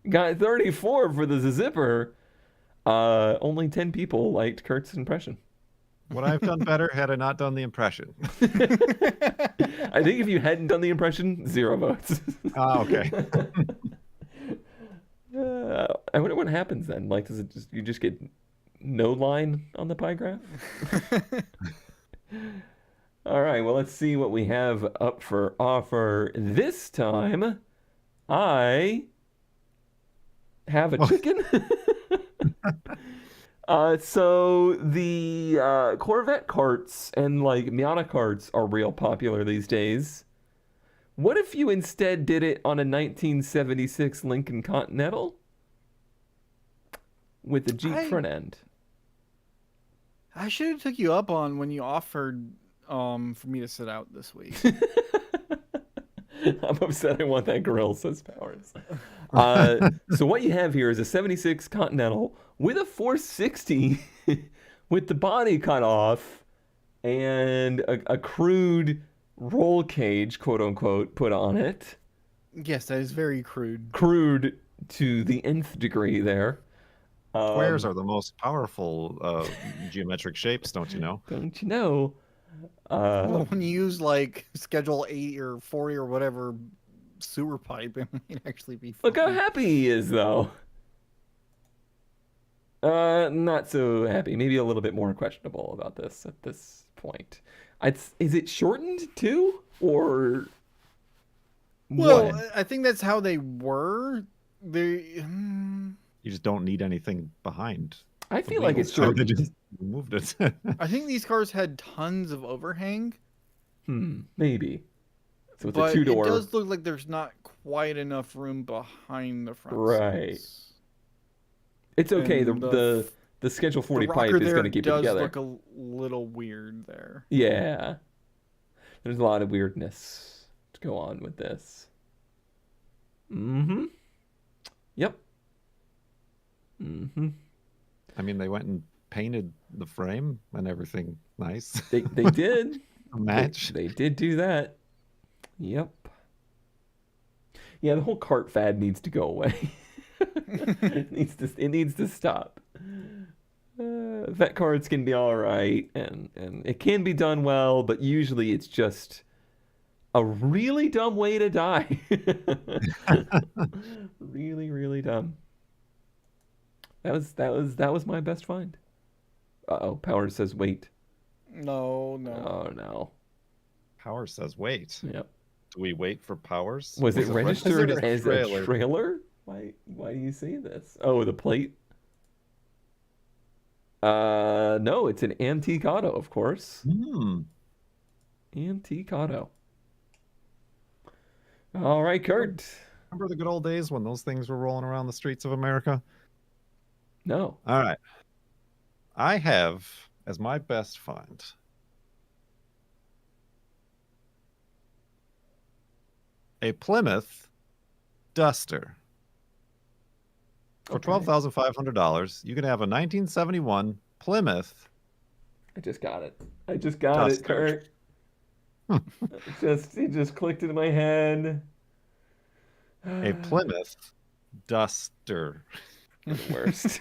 got 34 for the zipper. Only 10 people liked Kurt's impression. Would I have done better had I not done the impression? I think if you hadn't done the impression, 0 votes. Okay. I wonder what happens then. Like, does it you just get no line on the pie graph? All right, well, let's see what we have up for offer this time. I have a chicken. So the Corvette carts and like Miata carts are real popular these days. What if you instead did it on a 1976 Lincoln Continental with the Jeep front end? I should have took you up on when you offered for me to sit out this week. I'm upset I want that grill, says Powers. So what you have here is a 76 Continental with a 460 with the body cut off and a crude roll cage, quote unquote, put on it. Yes, that is very crude. Crude to the nth degree there. Squares are the most powerful geometric shapes, don't you know? Don't you know? Well, when you use like Schedule 8 or 40 or whatever sewer pipe, it might actually be fun. Look how happy he is, though. Not so happy. Maybe a little bit more questionable about this at this point. Is it shortened too, or Well, what? I think that's how they were. They You just don't need anything behind. I the feel like wheels, it's so they shortened. just moved it. I think these cars had tons of overhang, Maybe. So it's but a two-door. it does look like there's not quite enough room behind the front Right. seats. It's okay. And The Schedule 40 the pipe rocker is there going to keep it does together. look a little weird there. Yeah. There's a lot of weirdness to go on with this. Yep. I mean, they went and painted the frame and everything nice. They did. A match. They did do that. Yep. Yeah, the whole cart fad needs to go away. It needs to stop. Vet carts can be all right, and it can be done well, but usually it's just a really dumb way to die. Really, really dumb. That was my best find. Uh-oh, Power says wait. No. Oh no. Power says wait. Yep. Do we wait for Powers? Was it registered registered as a trailer? Why do you see this? Oh, the plate? No, it's an antique auto, of course. Antique auto. All right, Kurt. Remember the good old days when those things were rolling around the streets of America? No. All right. I have as my best find a Plymouth Duster. For Okay. $12,500, you can have a 1971 Plymouth. I just got it. I just got it, Duster. Kurt. It just clicked into my head. A Plymouth Duster. You're the worst.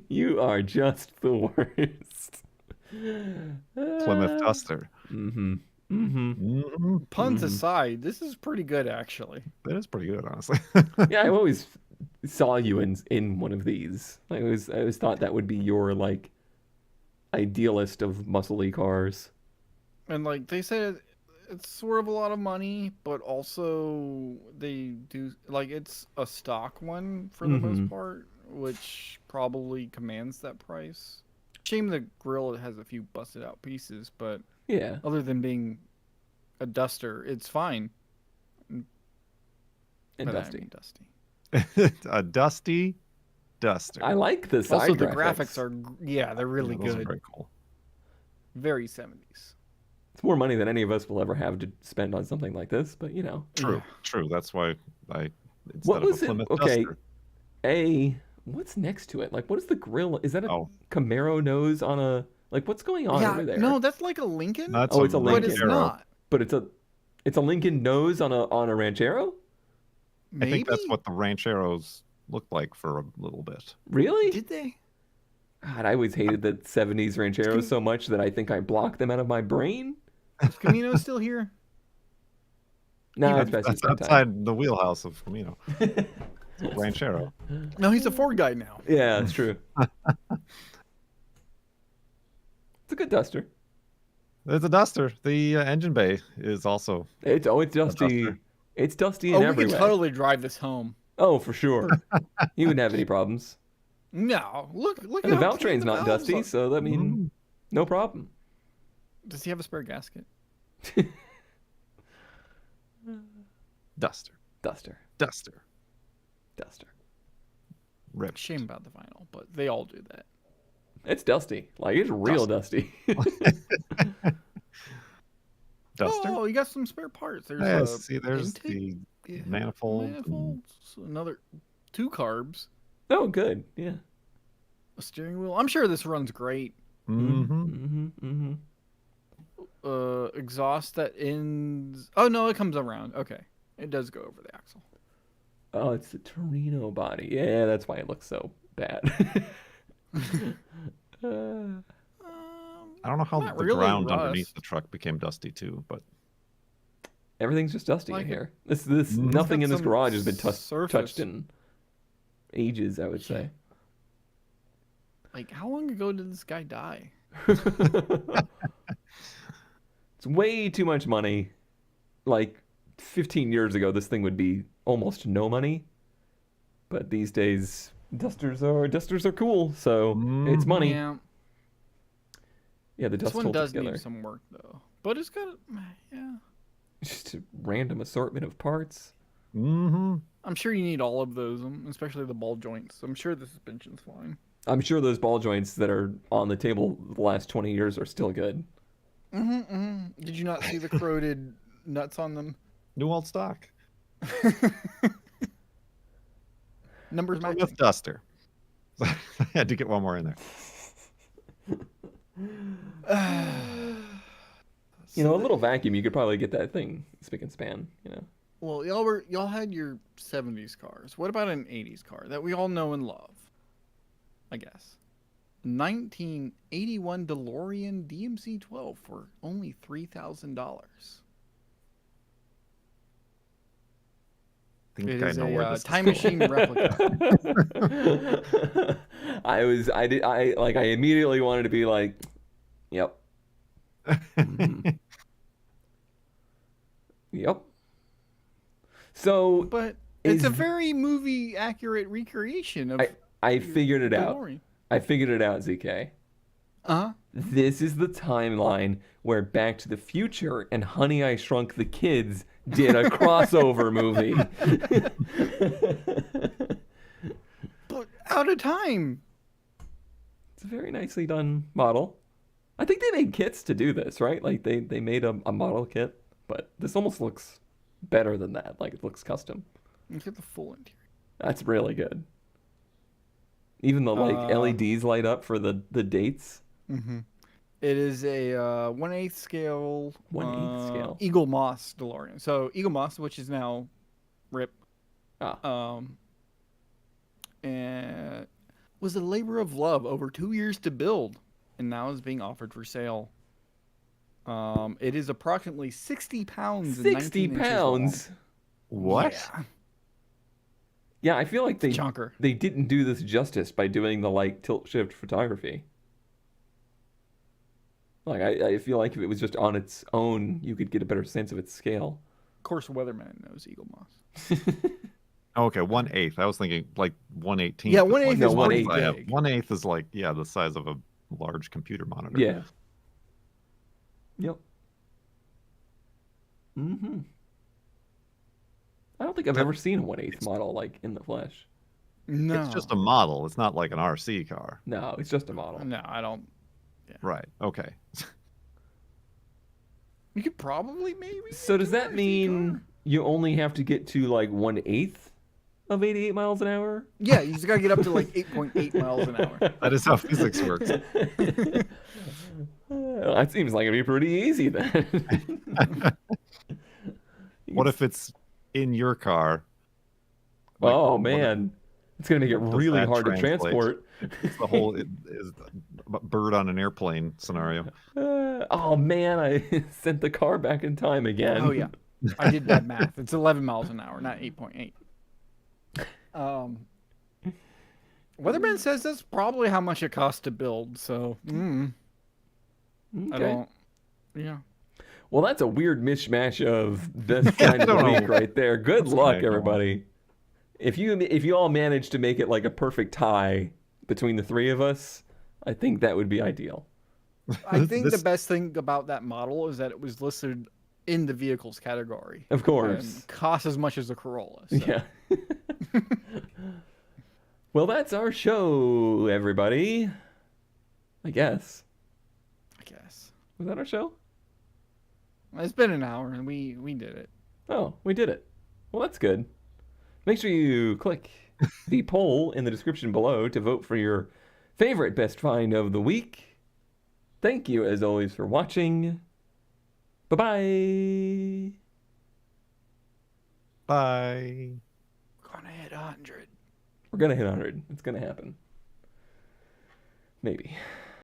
You are just the worst. Plymouth Duster. Puns aside, this is pretty good actually. That is pretty good, honestly. Yeah, I always saw you in one of these. I always thought that would be your like idealist of muscly cars. And like they said, it's sort of a lot of money, but also they do like it's a stock one for the most part, which probably commands that price. Shame the grill has a few busted out pieces, but Yeah. other than being a Duster, it's fine. And But I dusty. mean dusty. A dusty Duster. I like the side Also, the graphics are they're really Yeah, those are good. very cool. Very 70s. It's more money than any of us will ever have to spend on something like this, but you know. True. That's why I instead What of was a it? Plymouth Okay. Duster. What's next to it? Like, what is the grill? Is that a Oh. Camaro nose on a like? What's going on over there? No, that's like a Lincoln. That's Oh, it's a but Lincoln. it's Ranchero. not. But it's a Lincoln nose on a Ranchero. Maybe? I think that's what the Rancheros looked like for a little bit. Really? Did they? God, I always hated the '70s Rancheros so much that I think I blocked them out of my brain. Is Camino still here? No, That's, it's past that's his time. outside the wheelhouse of Camino. Ranchero. No, he's a Ford guy now. Yeah, that's true. It's a good Duster. There's a Duster. The engine bay is also It's dusty. Duster. It's dusty Oh, in we every could way. totally drive this home. Oh, for sure. You wouldn't have any problems. No, look And at the how valve clean train's the not valves dusty, are. so I mean, no problem. Does he have a spare gasket? Duster. Duster. Duster. Duster. Ripped. Shame about the vinyl, but they all do that. It's dusty. Like, it's real dusty. Duster. Oh, you got some spare parts. There's Yeah, a see, there's intake, the manifold. manifolds, another 2 carbs, Oh, good. Yeah. a steering wheel. I'm sure this runs great. Mm-hmm. Exhaust that ends. Oh no, it comes around. Okay, it does go over the axle. Oh, it's the Torino body. Yeah, that's why it looks so bad. I don't know how Not the really ground rust. underneath the truck became dusty too, but Everything's just dusty Like in it- here. This nothing got in this some garage has been surface. touched in ages, I would say. Like, how long ago did this guy die? It's way too much money. Like 15 years ago, this thing would be almost no money. But these days, dusters are cool, so it's money. Yeah, Yeah, the this dust one holds it does together. need some work though. But it's got, yeah. Just a random assortment of parts. mm-hmm. I'm sure you need all of those, especially the ball joints. I'm sure the suspension's fine. I'm sure those ball joints that are on the table the last 20 years are still good. Did you not see the corroded nuts on them? New old stock. Numbers matching. With Duster. I had to get one more in there. You know, a little vacuum, you could probably get that thing spick and span, you know. Well, y'all had your 70s cars. What about an 80s car that we all know and love? I guess. 1981 DeLorean DMC-12 for only $3,000. I think It I is know where a this is time going. machine replica. I immediately wanted to be like, yep. Mhm. Yep. So But it's a Is- very movie accurate recreation of I figured it out. DeLorean. I figured it out, ZK. Uh-huh. This is the timeline where Back to the Future and Honey, I Shrunk the Kids did a crossover movie. But out of time. It's a very nicely done model. I think they made kits to do this, right? Like they made a model kit, but this almost looks better than that. Like it looks custom. Look at the full interior. That's really good. Even the like LEDs light up for the dates. Mm-hmm. It is a 1/8 scale. 1/8 scale. Eagle Moss DeLorean. So Eagle Moss, which is now RIP. And was a labor of love over 2 years to build, and now is being offered for sale. It is approximately 60 pounds. and 60 19 inches long. pounds. What? Yeah. Yeah, I feel like they Chonker. didn't do this justice by doing the like tilt shift photography. Like I feel like if it was just on its own, you could get a better sense of its scale. Of course, Weatherman knows Eagle Moss. Okay, 1/8. I was thinking like 1/18. Yeah, 1/8 No, is 1/8 pretty Yeah, big. 1/8 is like the size of a large computer monitor. Yeah. Yep. Mm-hmm. I don't think I've ever seen a 1/8 model like in the flesh. No. It's just a model. It's not like an RC car. No, it's just a model. No, I don't. Right. Okay. You could probably maybe. So does do that RC mean car. you only have to get to like 1/8 of 88 miles an hour? Yeah, you just gotta get up to like 8.8 miles an hour. That is how physics works. That seems like it'd be pretty easy then. What if it's in your car? Oh what- man, it's gonna make it what does really that hard to translate? transport. It's the whole it is the bird on an airplane scenario. Oh man, I sent the car back in time again. Oh yeah, I did that math. It's 11 miles an hour, not 8.8. Weatherman says that's probably how much it costs to build. So I Okay. don't. Yeah. Well, that's a weird mishmash of best find of the don't know. week right there. Good What's luck, going on? everybody. If you all manage to make it like a perfect tie between the three of us, I think that would be ideal. I think the This- best thing about that model is that it was listed in the vehicles category. Of course. And costs as much as the Corolla. So. Yeah. Well, that's our show, everybody. I guess. I guess. Was that our show? It's been an hour and we did it. Oh, we did it. Well, that's good. Make sure you click the poll in the description below to vote for your favorite best find of the week. Thank you, as always, for watching. Bye-bye. Bye. Gonna hit 100. We're going to hit 100. It's going to happen. Maybe.